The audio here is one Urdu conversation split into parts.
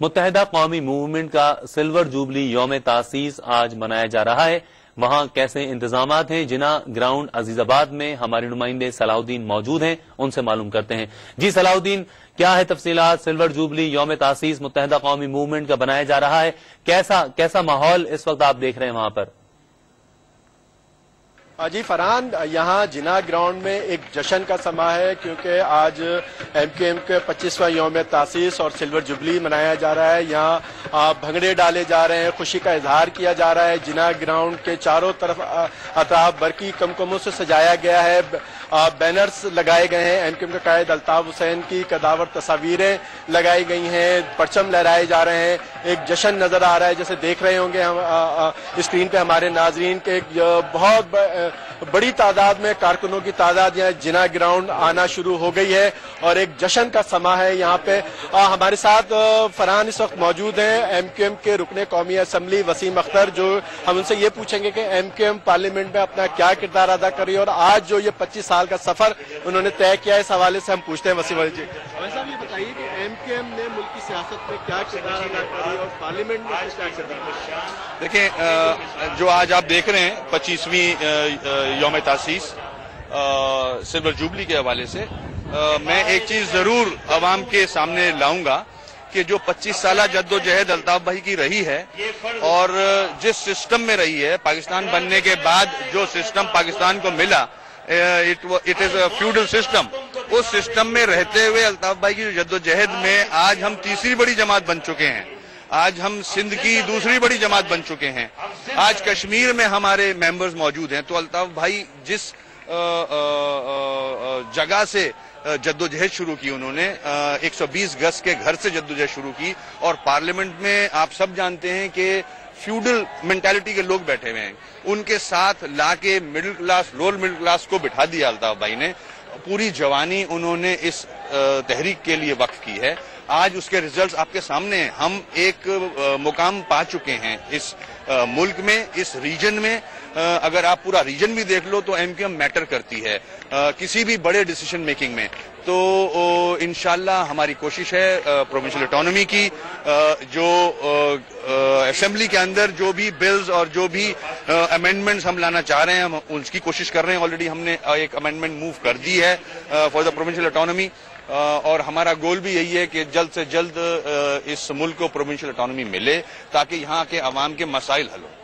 متحدہ قومی موومنٹ کا سلور جوبلی یوم تاسیس آج منایا جا رہا ہے. وہاں کیسے انتظامات ہیں؟ جناح گراؤنڈ عزیز آباد میں ہمارے نمائندے صلاح الدین موجود ہیں، ان سے معلوم کرتے ہیں. جی صلاح الدین، کیا ہے تفصیلات؟ سلور جوبلی یوم تاسیس متحدہ قومی موومنٹ کا بنایا جا رہا ہے، کیسا ماحول اس وقت آپ دیکھ رہے ہیں وہاں پر؟ جی فرحان، یہاں جناح گراؤنڈ میں ایک جشن کا سما ہے، کیونکہ آج ایم کیو ایم کے 25واں یوم تاسیس اور سلور جوبلی منایا جا رہا ہے. یہاں بھنگڑے ڈالے جا رہے ہیں، خوشی کا اظہار کیا جا رہا ہے. جناح گراؤنڈ کے چاروں طرف اطراف برقی کمکموں سے سجایا گیا ہے، بینرز لگائے گئے ہیں، ایم کیو ایم کے قائد الطاف حسین کی قداور تصاویریں لگائی گئی ہیں، پرچم لہرائے جا رہے ہیں. ایک جشن نظر آ رہا ہے، جیسے دیکھ رہے ہوں گے ہم اسکرین پہ ہمارے ناظرین کے بہت بڑی تعداد میں کارکنوں کی تعداد یہاں جناح گراؤنڈ آنا شروع ہو گئی ہے اور ایک جشن کا سما ہے یہاں پہ. ہمارے ساتھ فرحان اس وقت موجود ہیں ایم کیو ایم کے رکن قومی اسمبلی وسیم اختر، جو ہم ان سے یہ پوچھیں گے کہ ایم کیو ایم پارلیمنٹ میں اپنا کیا کردار ادا کر رہی ہے اور آج جو یہ 25 سال کا سفر انہوں نے طے کیا ہے، اس حوالے سے ہم پوچھتے ہیں وسیم جی. صاحب یہ بتائیے کہ ایم کیو ایم نے ملک کی سیاست میں کیا کردار ادا کری اور پارلیمنٹ میں کیا کردار؟ دیکھیں، جو آج آپ دیکھ رہے ہیں 25ویں یوم تاسیس سلور جوبلی کے حوالے سے، میں ایک چیز ضرور عوام کے سامنے لاؤں گا کہ جو 25 سالہ جد و جہد الطاف بھائی کی رہی ہے اور جس سسٹم میں رہی ہے، پاکستان بننے کے بعد جو سسٹم پاکستان کو ملا، it is a feudal system. اس سسٹم میں رہتے ہوئے الطاف بھائی کی جد و جہد میں آج ہم تیسری بڑی جماعت بن چکے ہیں. آج ہم سندھ کی دوسری بڑی جماعت بن چکے ہیں. آج کشمیر میں ہمارے ممبرز موجود ہیں. تو الطاف بھائی جس جگہ سے جدوجہد شروع کی، انہوں نے 120 گز کے گھر سے جدوجہد شروع کی اور پارلیمنٹ میں آپ سب جانتے ہیں کہ فیوڈل مینٹالٹی کے لوگ بیٹھے ہوئے ہیں، ان کے ساتھ لا کے middle class lower middle class کو بٹھا دیا. الطاف بھائی نے پوری جوانی انہوں نے اس تحریک کے لیے وقف کی ہے. آج اس کے ریزلٹس آپ کے سامنے ہیں. ہم ایک مقام پا چکے ہیں اس ملک میں، اس ریجن میں. اگر آپ پورا ریجن بھی دیکھ لو تو ایم کیو ایم میٹر کرتی ہے کسی بھی بڑے ڈیسیشن میکنگ میں. تو انشاءاللہ ہماری کوشش ہے پروونشل اٹانومی کی، جو اسمبلی کے اندر جو بھی بلز اور جو بھی امینڈمنٹس ہم لانا چاہ رہے ہیں، ہم اس کی کوشش کر رہے ہیں. آلریڈی ہم نے ایک امینڈمنٹ موو کر دی ہے فار دا پروونشل اٹانومی، اور ہمارا گول بھی یہی ہے کہ جلد سے جلد اس ملک کو پروونشل اٹانومی ملے تاکہ یہاں کے عوام کے مسائل حل ہوں.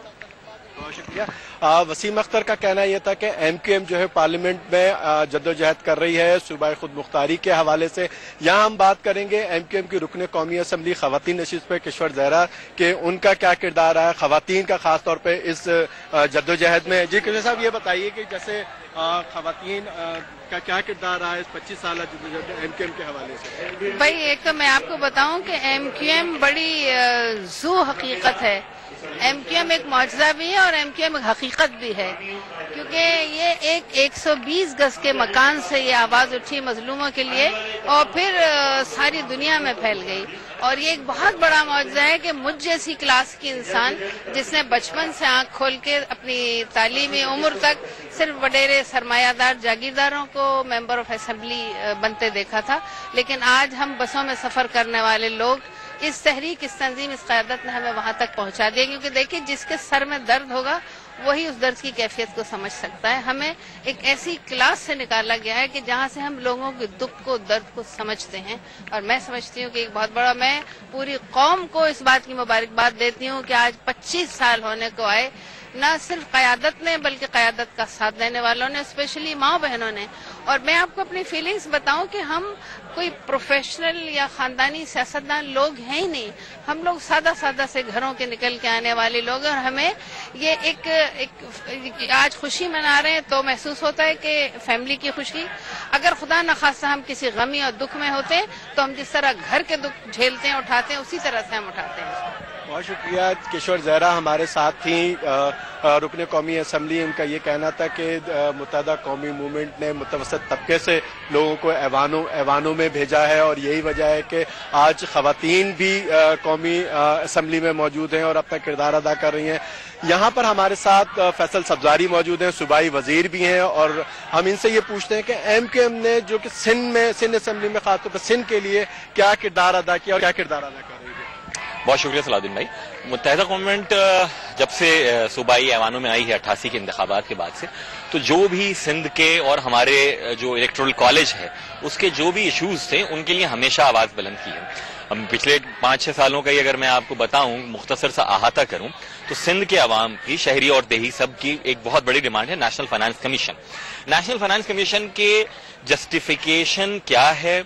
بہت شکریہ. وسیم اختر کا کہنا یہ تھا کہ ایم کیو ایم جو ہے پارلیمنٹ میں جدوجہد کر رہی ہے صوبائی خود مختاری کے حوالے سے. یہاں ہم بات کریں گے ایم کیو ایم کی رکن قومی اسمبلی خواتین نشست پہ کشور زہرا کہ ان کا کیا کردار ہے، خواتین کا خاص طور پہ اس جدوجہد میں. جی کشور صاحب یہ بتائیے کہ جیسے خواتین کا کیا کردار رہا ہے اس 25 سالہ جدوجہد ایم کیو ایم کے حوالے سے؟ بھائی ایک تو میں آپ کو بتاؤں کہ ایم کیو ایم بڑی ذو حقیقت ہے. ایم کیو ایم ایک معجزہ بھی ہے اور ایم کیو ایم ایک حقیقت بھی ہے، کیونکہ یہ 120 گز کے مکان سے یہ آواز اٹھی مظلوموں کے لیے اور پھر ساری دنیا میں پھیل گئی. اور یہ ایک بہت بڑا معجزہ ہے کہ مجھ جیسی کلاس کی انسان جس نے بچپن سے آنکھ کھول کے اپنی تعلیمی عمر تک صرف وڈیرے سرمایہ دار جاگیرداروں کو ممبر آف اسمبلی بنتے دیکھا تھا، لیکن آج ہم بسوں میں سفر کرنے والے لوگ اس تحریک، اس تنظیم، اس قیادت نے ہمیں وہاں تک پہنچا دیا. کیونکہ دیکھیں جس کے سر میں درد ہوگا وہی اس درد کی کیفیت کو سمجھ سکتا ہے. ہمیں ایک ایسی کلاس سے نکالا گیا ہے کہ جہاں سے ہم لوگوں کے دکھ کو، درد کو سمجھتے ہیں. اور میں سمجھتی ہوں کہ ایک بہت بڑا، میں پوری قوم کو اس بات کی مبارکباد دیتی ہوں کہ آج 25 سال ہونے کو آئے، نہ صرف قیادت نے بلکہ قیادت کا ساتھ دینے والوں نے، اسپیشلی ماں بہنوں نے. اور میں آپ کو اپنی فیلنگز بتاؤں کہ ہم کوئی پروفیشنل یا خاندانی سیاستدان لوگ ہیں ہی نہیں. ہم لوگ سادہ سادہ سے گھروں کے نکل کے آنے والے لوگ ہیں، اور ہمیں یہ ایک آج خوشی منا رہے ہیں تو محسوس ہوتا ہے کہ فیملی کی خوشی. اگر خدا نخواستہ ہم کسی غمی اور دکھ میں ہوتے تو ہم جس طرح گھر کے دکھ جھیلتے ہیں، اٹھاتے ہیں، اسی طرح سے ہم اٹھاتے ہیں. بہت شکریہ. کشور زہرا ہمارے ساتھ تھیں، رکن قومی اسمبلی. ان کا یہ کہنا تھا کہ متحدہ قومی موومنٹ نے متوسط طبقے سے لوگوں کو ایوانوں میں بھیجا ہے اور یہی وجہ ہے کہ آج خواتین بھی قومی اسمبلی میں موجود ہیں اور اپنا کردار ادا کر رہی ہیں. یہاں پر ہمارے ساتھ فیصل سبزاری موجود ہیں، صوبائی وزیر بھی ہیں، اور ہم ان سے یہ پوچھتے ہیں کہ ایم کیو ایم نے جو کہ سندھ اسمبلی میں خاص طور پر سندھ کے لیے کیا کردار ادا کیا اور کیا کردار ادا کر رہی ہے. بہت شکریہ صلاح الدین بھائی. متحدہ گورنمنٹ جب سے صوبائی ایوانوں میں آئی ہے 88 کے انتخابات کے بعد سے، تو جو بھی سندھ کے اور ہمارے جو الیکٹورل کالج ہے اس کے جو بھی ایشوز تھے ان کے لیے ہمیشہ آواز بلند کی ہے. پچھلے 5-6 سالوں کا ہی اگر میں آپ کو بتاؤں، مختصر سا احاطہ کروں، تو سندھ کے عوام کی، شہری اور دیہی سب کی ایک بہت بڑی ڈیمانڈ ہے national finance commission. National finance commission کے جسٹیفیکیشن کیا ہے،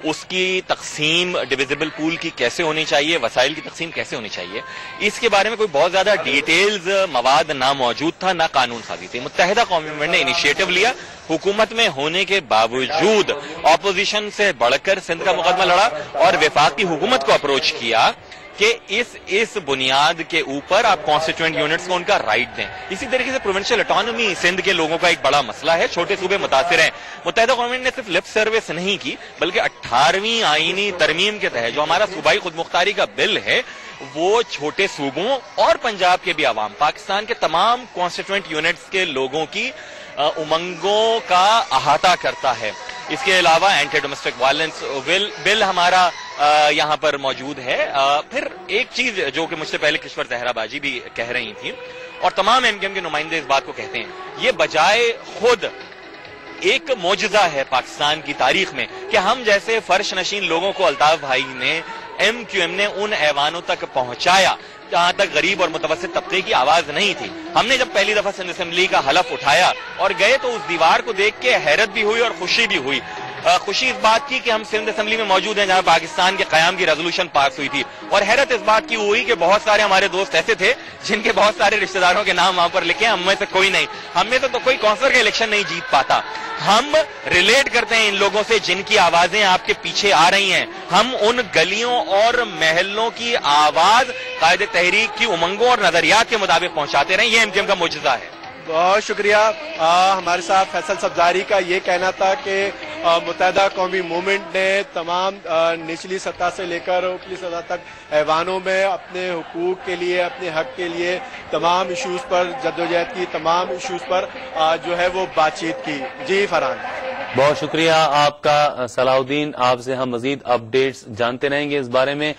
اس کی تقسیم ڈویزیبل پول کی کیسے ہونی چاہیے، وسائل کی تقسیم کیسے ہونی چاہیے، اس کے بارے میں کوئی بہت زیادہ ڈیٹیلز مواد نہ موجود تھا، نہ قانون سازی تھی. متحدہ قوم ممبر نے انیشیٹو لیا، حکومت میں ہونے کے باوجود اپوزیشن سے بڑھ کر سندھ کا مقدمہ لڑا اور وفاقی حکومت کو اپروچ کیا کہ اس بنیاد کے اوپر آپ کانسٹیٹوئنٹ یونٹس کو ان کا رائٹ دیں. اسی طریقے سے پروونشل اٹانومی سندھ کے لوگوں کا ایک بڑا مسئلہ ہے، چھوٹے صوبے متاثر ہیں. متحدہ گورنمنٹ نے صرف لپ سروس نہیں کی بلکہ 18ویں آئینی ترمیم کے تحت جو ہمارا صوبائی خود مختاری کا بل ہے وہ چھوٹے صوبوں اور پنجاب کے بھی عوام، پاکستان کے تمام کانسٹیٹوئنٹ یونٹس کے لوگوں کی امنگوں کا احاطہ کرتا ہے. اس کے علاوہ اینٹی ڈومیسٹک وائلنس بل ہمارا یہاں پر موجود ہے. پھر ایک چیز جو کہ مجھ سے پہلے کشور زہرا باجی بھی کہہ رہی تھیں اور تمام ایم کیو ایم کے نمائندے اس بات کو کہتے ہیں، یہ بجائے خود ایک معجزہ ہے پاکستان کی تاریخ میں کہ ہم جیسے فرش نشین لوگوں کو الطاف بھائی نے، ایم کیو ایم نے ان ایوانوں تک پہنچایا جہاں تک غریب اور متوسط طبقے کی آواز نہیں تھی. ہم نے جب پہلی دفعہ سندھ اسمبلی کا حلف اٹھایا اور گئے تو اس دیوار کو دیکھ کے حیرت بھی ہوئی اور خوشی بھی ہوئی. خوشی اس بات کی کہ ہم سندھ اسمبلی میں موجود ہیں جہاں پاکستان کے قیام کی ریزولوشن پاس ہوئی تھی، اور حیرت اس بات کی ہوئی کہ بہت سارے ہمارے دوست ایسے تھے جن کے بہت سارے رشتہ داروں کے نام وہاں پر لکھے ہیں، ہم میں سے کوئی نہیں. ہم میں سے تو کوئی کونسلر کا الیکشن نہیں جیت پاتا. ہم ریلیٹ کرتے ہیں ان لوگوں سے جن کی آوازیں آپ کے پیچھے آ رہی ہیں. ہم ان گلیوں اور محلوں کی آواز قائد تحریک کی امنگوں اور نظریات کے مطابق پہنچاتے رہیں. یہ ایم کیو ایم کا معجزہ ہے. بہت شکریہ. ہمارے ساتھ فیصل سبزاری کا یہ کہنا تھا کہ متحدہ قومی موومنٹ نے تمام نچلی سطح سے لے کر اوپری سطح تک ایوانوں میں اپنے حقوق کے لیے، اپنے حق کے لیے تمام ایشوز پر جدوجہد کی، تمام ایشوز پر جو ہے وہ بات چیت کی. جی فرحان. بہت شکریہ آپ کا صلاح الدین. آپ سے ہم مزید اپڈیٹس جانتے رہیں گے اس بارے میں.